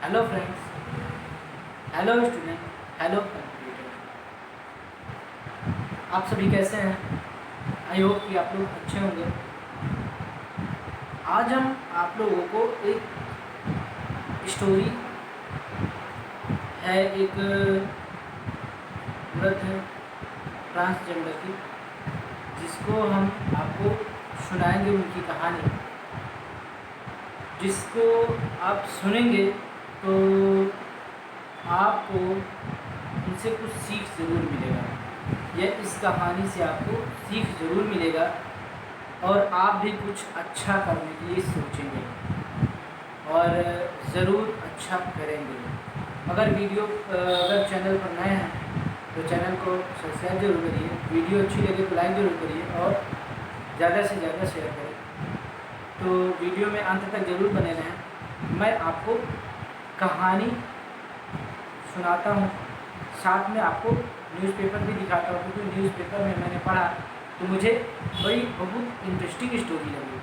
Hello friends, hello student, hello computer. आप सभी कैसे हैं? आई होप कि आप लोग अच्छे होंगे। आज हम आप लोगों को एक स्टोरी है, एक वृद्ध ट्रांसजेंडर की, जिसको हम आपको सुनाएंगे उनकी कहानी, जिसको आप सुनेंगे तो आपको इनसे कुछ सीख ज़रूर मिलेगा, या इस कहानी से आपको सीख ज़रूर मिलेगा और आप भी कुछ अच्छा करने के लिए सोचेंगे और ज़रूर अच्छा करेंगे। अगर चैनल पर नए हैं तो चैनल को सब्सक्राइब जरूर करिए, वीडियो अच्छी लगे तो लाइक ज़रूर करिए और ज़्यादा से ज़्यादा शेयर करें। तो वीडियो में अंत तक ज़रूर बने रहें। मैं आपको कहानी सुनाता हूँ, साथ में आपको न्यूज़पेपर भी दिखाता हूँ, क्योंकि न्यूज़पेपर में मैंने पढ़ा तो मुझे बहुत इंटरेस्टिंग स्टोरी लगी,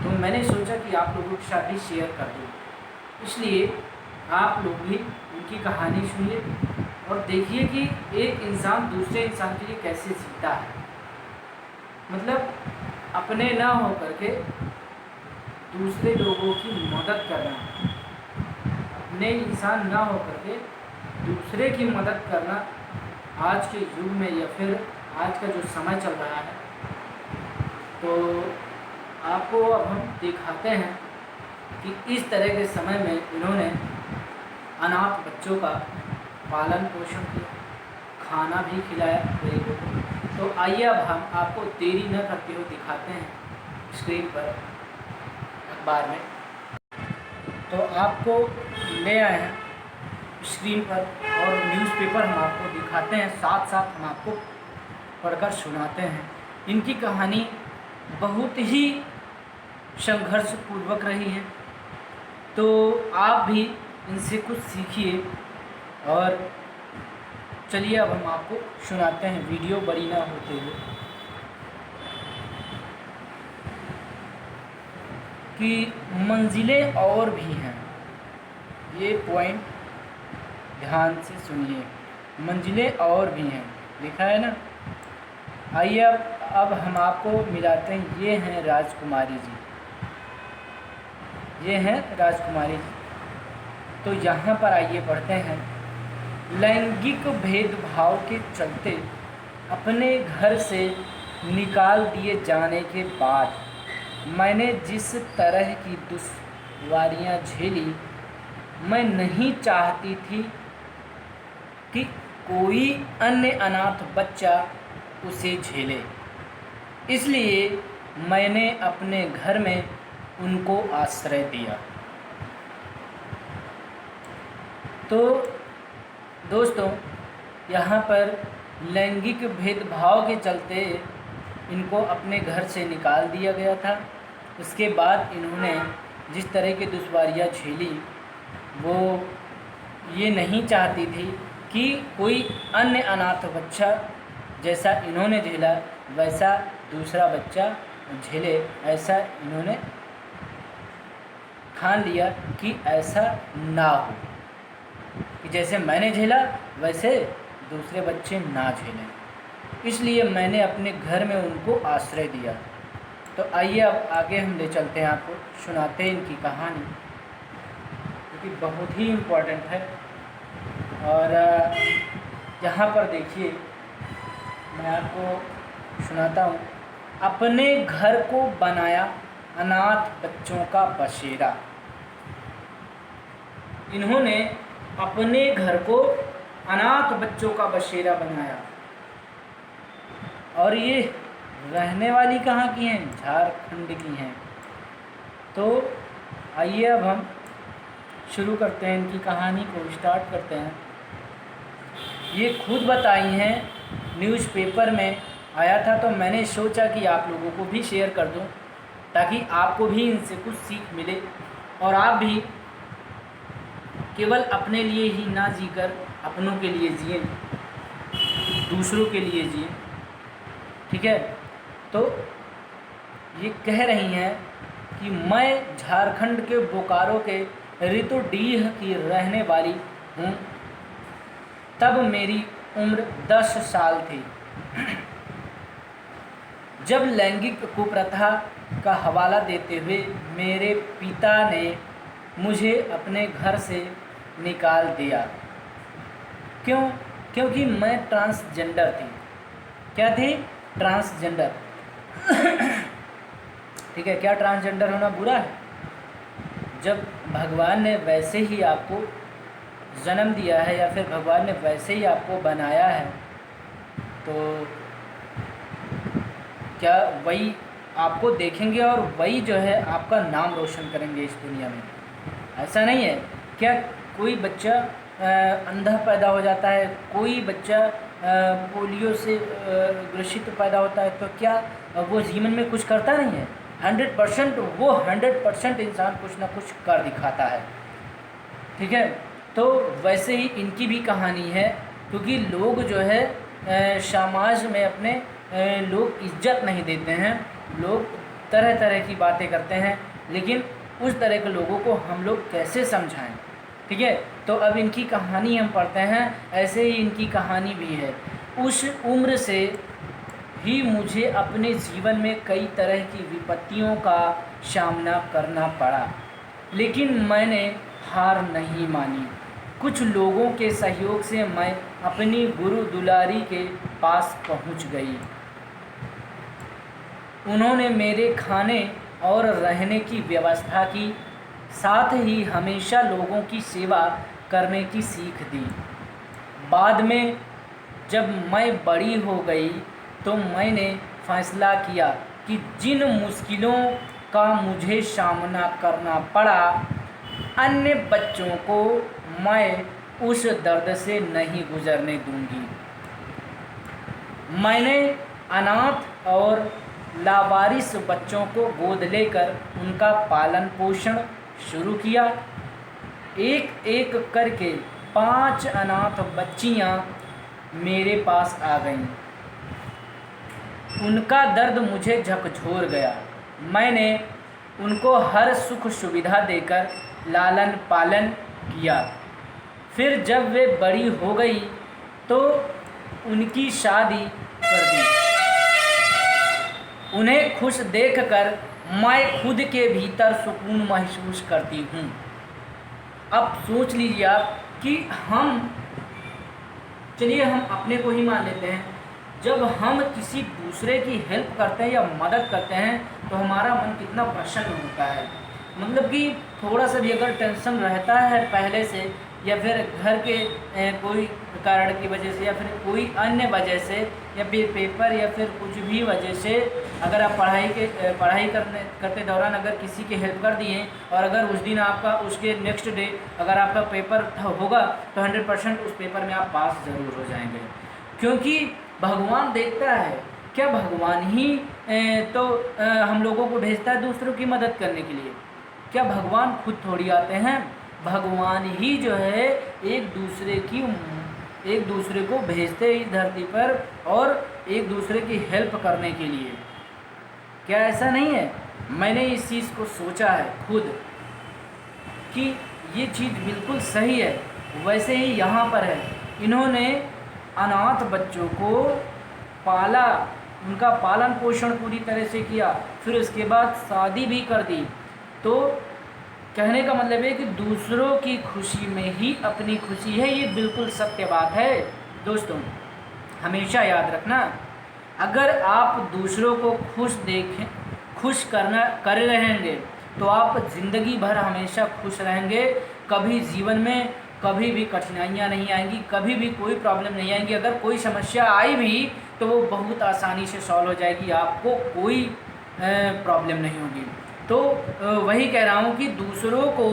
तो मैंने सोचा कि आप लोगों के साथ भी शेयर कर दूँ। इसलिए आप लोग भी उनकी कहानी सुनिए और देखिए कि एक इंसान दूसरे इंसान के लिए कैसे जीता है। मतलब अपने ना हो करके दूसरे लोगों की मदद करना, अपने इंसान ना हो करके दूसरे की मदद करना आज के युग में या फिर आज का जो समय चल रहा है। तो आपको अब हम दिखाते हैं कि इस तरह के समय में इन्होंने अनाथ बच्चों का पालन पोषण किया, खाना भी खिलाया गरीबों को। तो आइए अब हम आपको देरी न करते हुए दिखाते हैं स्क्रीन पर, अखबार में। तो आपको ले आए हैं स्क्रीन पर और न्यूज़पेपर हम आपको दिखाते हैं, साथ साथ हम आपको पढ़कर सुनाते हैं। इनकी कहानी बहुत ही संघर्षपूर्वक रही है, तो आप भी इनसे कुछ सीखिए। और चलिए अब हम आपको सुनाते हैं, वीडियो बड़ी ना होते हुए, कि मंजिलें और भी हैं। ये पॉइंट ध्यान से सुनिए, मंजिलें और भी हैं लिखा है ना। आइए अब हम आपको मिलाते हैं। ये हैं राजकुमारी जी, ये हैं राजकुमारी जी। तो यहाँ पर आइए पढ़ते हैं। लैंगिक भेदभाव के चलते अपने घर से निकाल दिए जाने के बाद मैंने जिस तरह की दुश्वारियाँ झेली, मैं नहीं चाहती थी कि कोई अन्य अनाथ बच्चा उसे झेले, इसलिए मैंने अपने घर में उनको आश्रय दिया। तो दोस्तों, यहाँ पर लैंगिक भेदभाव के चलते इनको अपने घर से निकाल दिया गया था। उसके बाद इन्होंने जिस तरह की दुश्वारियाँ झेली, वो ये नहीं चाहती थी कि कोई अन्य अनाथ बच्चा जैसा इन्होंने झेला वैसा दूसरा बच्चा झेले। ऐसा इन्होंने ठान लिया कि ऐसा ना हो, कि जैसे मैंने झेला वैसे दूसरे बच्चे ना झेलें, इसलिए मैंने अपने घर में उनको आश्रय दिया। तो आइए अब आगे हम ले चलते हैं, आपको सुनाते हैं इनकी कहानी, क्योंकि बहुत ही इम्पोर्टेंट है। और यहाँ पर देखिए, मैं आपको सुनाता हूँ। अपने घर को बनाया अनाथ बच्चों का बसेरा। इन्होंने अपने घर को अनाथ बच्चों का बसेरा बनाया। और ये रहने वाली कहाँ की हैं? झारखंड की हैं। तो आइए अब हम शुरू करते हैं, इनकी कहानी को स्टार्ट करते हैं। ये खुद बताई हैं, न्यूज़पेपर में आया था, तो मैंने सोचा कि आप लोगों को भी शेयर कर दूं, ताकि आपको भी इनसे कुछ सीख मिले और आप भी केवल अपने लिए ही ना जीकर अपनों के लिए जिए, दूसरों के लिए जिए। ठीक है। तो ये कह रही हैं कि मैं झारखंड के बोकारो के ऋतुडीह की रहने वाली हूँ। तब मेरी उम्र 10 साल थी जब लैंगिक कुप्रथा का हवाला देते हुए मेरे पिता ने मुझे अपने घर से निकाल दिया। क्यों? क्योंकि मैं ट्रांसजेंडर थी। क्या थी? ट्रांसजेंडर। ठीक है, क्या ट्रांसजेंडर होना बुरा है? जब भगवान ने वैसे ही आपको जन्म दिया है या फिर भगवान ने वैसे ही आपको बनाया है, तो क्या वही आपको देखेंगे और वही जो है आपका नाम रोशन करेंगे इस दुनिया में? ऐसा नहीं है। क्या कोई बच्चा अंधा पैदा हो जाता है, कोई बच्चा पोलियो से ग्रसित पैदा होता है, तो क्या वो जीवन में कुछ करता नहीं है? 100% वो 100% इंसान कुछ ना कुछ कर दिखाता है। ठीक है, तो वैसे ही इनकी भी कहानी है, क्योंकि लोग जो है समाज में अपने लोग इज्जत नहीं देते हैं, लोग तरह तरह की बातें करते हैं, लेकिन उस तरह के लोगों को हम लोग कैसे समझाएं? ठीक है, तो अब इनकी कहानी हम पढ़ते हैं। ऐसे ही इनकी कहानी भी है। उस उम्र से ही मुझे अपने जीवन में कई तरह की विपत्तियों का सामना करना पड़ा, लेकिन मैंने हार नहीं मानी। कुछ लोगों के सहयोग से मैं अपनी गुरु दुलारी के पास पहुंच गई। उन्होंने मेरे खाने और रहने की व्यवस्था की, साथ ही हमेशा लोगों की सेवा करने की सीख दी। बाद में जब मैं बड़ी हो गई तो मैंने फैसला किया कि जिन मुश्किलों का मुझे सामना करना पड़ा, अन्य बच्चों को मैं उस दर्द से नहीं गुजरने दूंगी। मैंने अनाथ और लावारिस बच्चों को गोद लेकर उनका पालन पोषण शुरू किया। एक एक करके 5 अनाथ बच्चियां मेरे पास आ गईं। उनका दर्द मुझे झकझोर गया। मैंने उनको हर सुख सुविधा देकर लालन पालन किया। फिर जब वे बड़ी हो गई तो उनकी शादी कर दी। उन्हें खुश देखकर मैं खुद के भीतर सुकून महसूस करती हूँ। अब सोच लीजिए आप कि चलिए हम अपने को ही मान लेते हैं। जब हम किसी दूसरे की हेल्प करते हैं या मदद करते हैं तो हमारा मन कितना प्रसन्न होता है। मतलब कि थोड़ा सा भी अगर टेंशन रहता है पहले से, या फिर घर के कोई कारण की वजह से, या फिर कोई अन्य वजह से, या फिर पेपर या फिर कुछ भी वजह से, अगर आप पढ़ाई करते दौरान अगर किसी की हेल्प कर दिए और अगर उस दिन आपका उसके नेक्स्ट डे अगर आपका पेपर होगा तो 100% उस पेपर में आप पास ज़रूर हो जाएंगे, क्योंकि भगवान देखता है। क्या भगवान ही तो हम लोगों को भेजता है दूसरों की मदद करने के लिए? क्या भगवान खुद थोड़ी आते हैं? भगवान ही जो है एक दूसरे को भेजते इस धरती पर और एक दूसरे की हेल्प करने के लिए। क्या ऐसा नहीं है? मैंने इस चीज़ को सोचा है खुद कि ये चीज़ बिल्कुल सही है। वैसे ही यहाँ पर है, इन्होंने अनाथ बच्चों को पाला, उनका पालन पोषण पूरी तरह से किया, फिर उसके बाद शादी भी कर दी। तो कहने का मतलब है कि दूसरों की खुशी में ही अपनी खुशी है। ये बिल्कुल सत्य बात है दोस्तों, हमेशा याद रखना। अगर आप दूसरों को खुश कर रहेंगे तो आप ज़िंदगी भर हमेशा खुश रहेंगे। कभी जीवन में कभी भी कठिनाइयाँ नहीं आएंगी, कभी भी कोई प्रॉब्लम नहीं आएंगी। अगर कोई समस्या आई भी तो वो बहुत आसानी से सॉल्व हो जाएगी, आपको कोई प्रॉब्लम नहीं होगी। तो वही कह रहा हूँ कि दूसरों को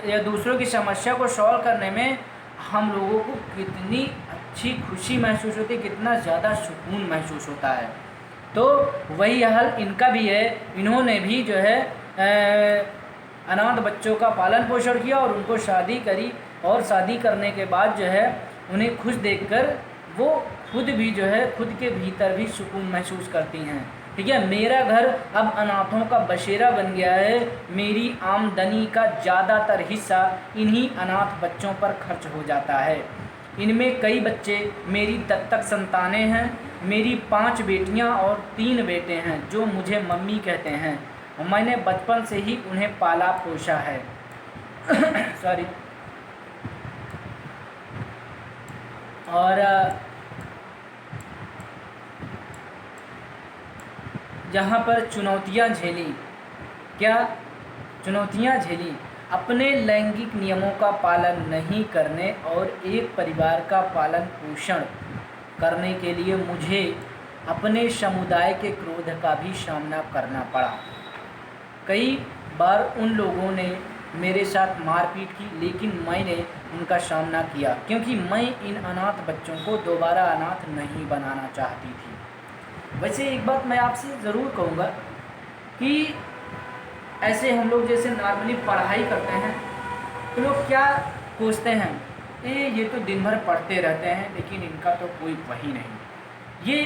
या दूसरों की समस्या को सॉल्व करने में हम लोगों को कितनी अच्छी खुशी महसूस होती है, कितना ज़्यादा सुकून महसूस होता है। तो वही हाल इनका भी है। इन्होंने भी जो है अनाथ बच्चों का पालन पोषण किया और उनको शादी करी, और शादी करने के बाद जो है उन्हें खुश देखकर वो खुद भी जो है खुद के भीतर भी सुकून महसूस करती हैं। ठीक है। मेरा घर अब अनाथों का बसेरा बन गया है। मेरी आमदनी का ज़्यादातर हिस्सा इन्हीं अनाथ बच्चों पर खर्च हो जाता है। इनमें कई बच्चे मेरी दत्तक संतानें हैं। मेरी 5 बेटियां और 3 बेटे हैं जो मुझे मम्मी कहते हैं। मैंने बचपन से ही उन्हें पाला पोसा है। सॉरी। और जहाँ पर चुनौतियाँ झेली, क्या चुनौतियाँ झेली? अपने लैंगिक नियमों का पालन नहीं करने और एक परिवार का पालन पोषण करने के लिए मुझे अपने समुदाय के क्रोध का भी सामना करना पड़ा। कई बार उन लोगों ने मेरे साथ मारपीट की, लेकिन मैंने उनका सामना किया क्योंकि मैं इन अनाथ बच्चों को दोबारा अनाथ नहीं बनाना चाहती थी। वैसे एक बात मैं आपसे ज़रूर कहूँगा कि ऐसे हम लोग जैसे नॉर्मली पढ़ाई करते हैं तो लोग क्या सोचते हैं, ये तो दिन भर पढ़ते रहते हैं लेकिन इनका तो कोई वही नहीं। ये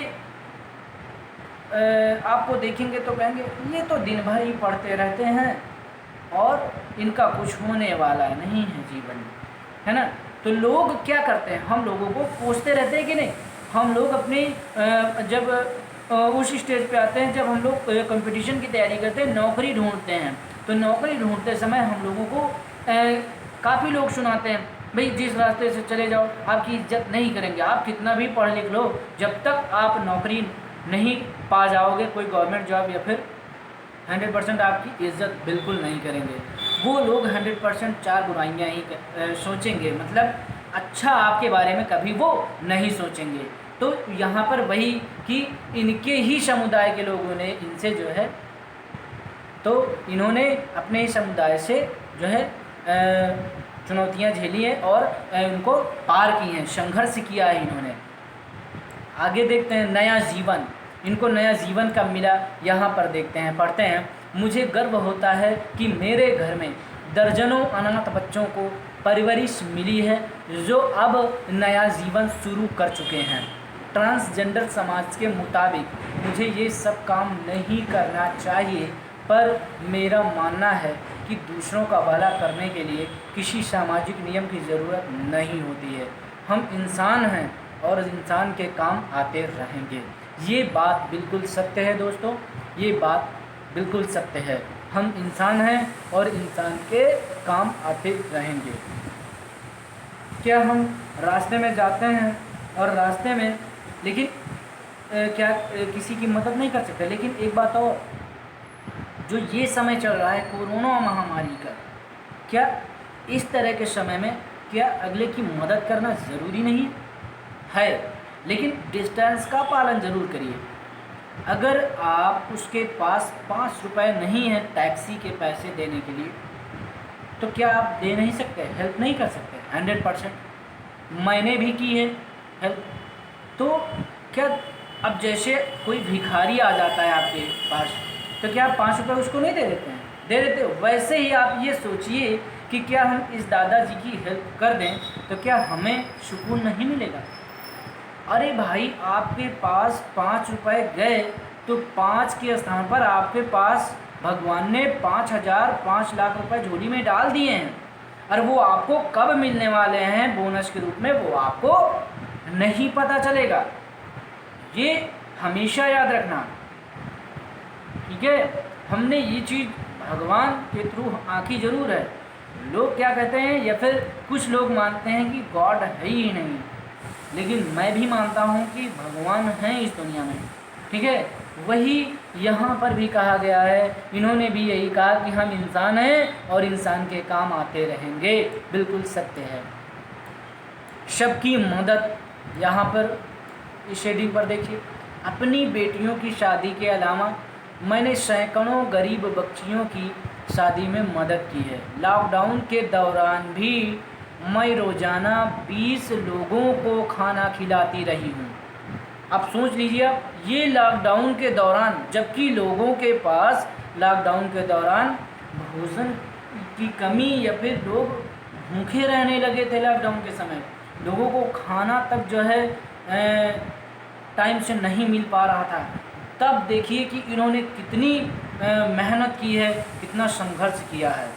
आपको देखेंगे तो कहेंगे ये तो दिन भर ही पढ़ते रहते हैं और इनका कुछ होने वाला नहीं है जीवन में, है ना। तो लोग क्या करते हैं, हम लोगों को कोसते रहते हैं कि नहीं। हम लोग अपनी जब उस स्टेज पे आते हैं जब हम लोग कंपटीशन की तैयारी करते हैं, नौकरी ढूंढते हैं, तो नौकरी ढूंढते समय हम लोगों को काफ़ी लोग सुनाते हैं, भाई जिस रास्ते से चले जाओ आपकी इज्जत नहीं करेंगे। आप कितना भी पढ़ लिख लो, जब तक आप नौकरी नहीं पा जाओगे, कोई गवर्नमेंट जॉब, या फिर 100% आपकी इज्जत बिल्कुल नहीं करेंगे। वो लोग 100% 4 बुराइयाँ ही सोचेंगे, मतलब अच्छा आपके बारे में कभी वो नहीं सोचेंगे। तो यहाँ पर वही कि इनके ही समुदाय के लोगों ने इनसे जो है, तो इन्होंने अपने ही समुदाय से जो है चुनौतियाँ झेली हैं और उनको पार की हैं, संघर्ष किया है इन्होंने। आगे देखते हैं नया जीवन, इनको नया जीवन कब मिला, यहाँ पर देखते हैं, पढ़ते हैं। मुझे गर्व होता है कि मेरे घर में दर्जनों अनाथ बच्चों को परवरिश मिली है जो अब नया जीवन शुरू कर चुके हैं। ट्रांसजेंडर समाज के मुताबिक मुझे ये सब काम नहीं करना चाहिए, पर मेरा मानना है कि दूसरों का भला करने के लिए किसी सामाजिक नियम की ज़रूरत नहीं होती है। हम इंसान हैं और इंसान के काम आते रहेंगे। ये बात बिल्कुल सत्य है दोस्तों, ये बात बिल्कुल सत्य है। हम इंसान हैं और इंसान के काम आते रहेंगे। क्या हम रास्ते में जाते हैं और रास्ते में लेकिन क्या किसी की मदद नहीं कर सकते। लेकिन एक बात और, जो ये समय चल रहा है कोरोना महामारी का, क्या इस तरह के समय में क्या अगले की मदद करना ज़रूरी नहीं है? लेकिन डिस्टेंस का पालन ज़रूर करिए। अगर आप उसके पास 5 रुपए नहीं है टैक्सी के पैसे देने के लिए, तो क्या आप दे नहीं सकते, हेल्प नहीं कर सकते? 100% मैंने भी की है हेल्प। तो क्या अब जैसे कोई भिखारी आ जाता है आपके पास, तो क्या आप 5 रुपये उसको नहीं दे देते हैं? दे देते हो। वैसे ही आप ये सोचिए कि क्या हम इस दादाजी की हेल्प कर दें तो क्या हमें सुकून नहीं मिलेगा? अरे भाई, आपके पास 5 रुपए गए तो 5 के स्थान पर आपके पास भगवान ने 5,000 5 लाख रुपए झोली में डाल दिए हैं, और वो आपको कब मिलने वाले हैं बोनस के रूप में वो आपको नहीं पता चलेगा। ये हमेशा याद रखना, ठीक है। हमने ये चीज़ भगवान के थ्रू आंकी जरूर है। लोग क्या कहते हैं, या फिर कुछ लोग मानते हैं कि गॉड है ही नहीं, लेकिन मैं भी मानता हूँ कि भगवान हैं इस दुनिया में, ठीक है। वही यहाँ पर भी कहा गया है, इन्होंने भी यही कहा कि हम इंसान हैं और इंसान के काम आते रहेंगे। बिल्कुल सत्य है। सबकी मदद, यहाँ पर इस शेडिंग पर देखिए, अपनी बेटियों की शादी के अलावा मैंने सैकड़ों गरीब बच्चियों की शादी में मदद की है। लॉकडाउन के दौरान भी मैं रोज़ाना 20 लोगों को खाना खिलाती रही हूँ। अब सोच लीजिए आप, ये लॉकडाउन के दौरान, जबकि लोगों के पास लॉकडाउन के दौरान भोजन की कमी या फिर लोग भूखे रहने लगे थे। लॉकडाउन के समय लोगों को खाना तक जो है टाइम से नहीं मिल पा रहा था। तब देखिए कि इन्होंने कितनी मेहनत की है, कितना संघर्ष किया है।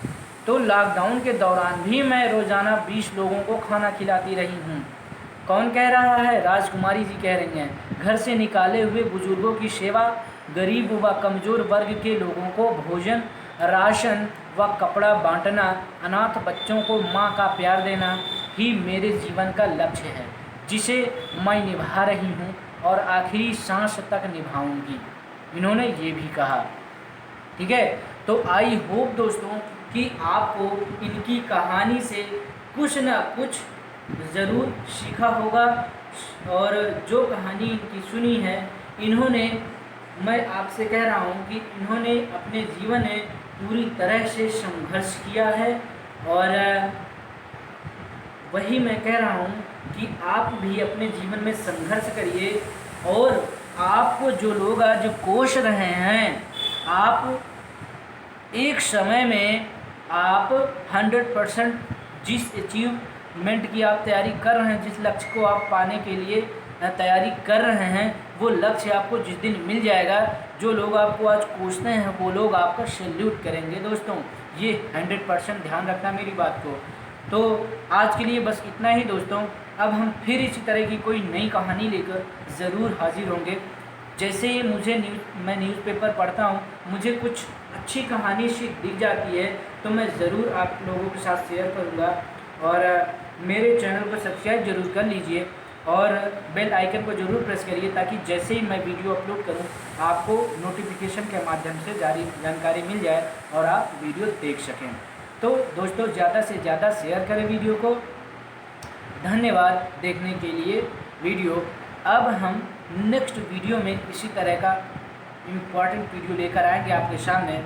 तो लॉकडाउन के दौरान भी मैं रोज़ाना 20 लोगों को खाना खिलाती रही हूँ। कौन कह रहा है? राजकुमारी जी कह रही हैं। घर से निकाले हुए बुजुर्गों की सेवा, गरीब व कमज़ोर वर्ग के लोगों को भोजन, राशन व कपड़ा बांटना, अनाथ बच्चों को माँ का प्यार देना ही मेरे जीवन का लक्ष्य है, जिसे मैं निभा रही हूँ और आखिरी सांस तक निभाऊंगी। इन्होंने ये भी कहा। ठीक है, तो आई होप दोस्तों कि आपको इनकी कहानी से कुछ ना कुछ ज़रूर सीखा होगा। और जो कहानी इनकी सुनी है, इन्होंने, मैं आपसे कह रहा हूँ कि इन्होंने अपने जीवन में पूरी तरह से संघर्ष किया है। और वही मैं कह रहा हूँ कि आप भी अपने जीवन में संघर्ष करिए। और आपको जो लोग आज कोस रहे हैं, आप एक समय में आप 100% जिस अचीवमेंट की आप तैयारी कर रहे हैं, जिस लक्ष्य को आप पाने के लिए तैयारी कर रहे हैं, वो लक्ष्य आपको जिस दिन मिल जाएगा, जो लोग आपको आज कोसते हैं वो लोग आपका सैल्यूट करेंगे। दोस्तों ये 100% ध्यान रखना मेरी बात को। तो आज के लिए बस इतना ही दोस्तों। अब हम फिर इसी तरह की कोई नई कहानी लेकर ज़रूर हाजिर होंगे। जैसे ही मैं न्यूज़पेपर पढ़ता हूँ, मुझे कुछ अच्छी कहानी सी दिख जाती है तो मैं ज़रूर आप लोगों के साथ शेयर करूँगा। और मेरे चैनल को सब्सक्राइब जरूर कर लीजिए और बेल आइकन को ज़रूर प्रेस करिए, ताकि जैसे ही मैं वीडियो अपलोड करूं आपको नोटिफिकेशन के माध्यम से जारी जानकारी मिल जाए और आप वीडियो देख सकें। तो दोस्तों ज़्यादा से ज़्यादा शेयर करें वीडियो को। धन्यवाद देखने के लिए वीडियो। अब हम नेक्स्ट वीडियो में इसी तरह का इम्पॉर्टेंट वीडियो लेकर आएंगे आपके सामने।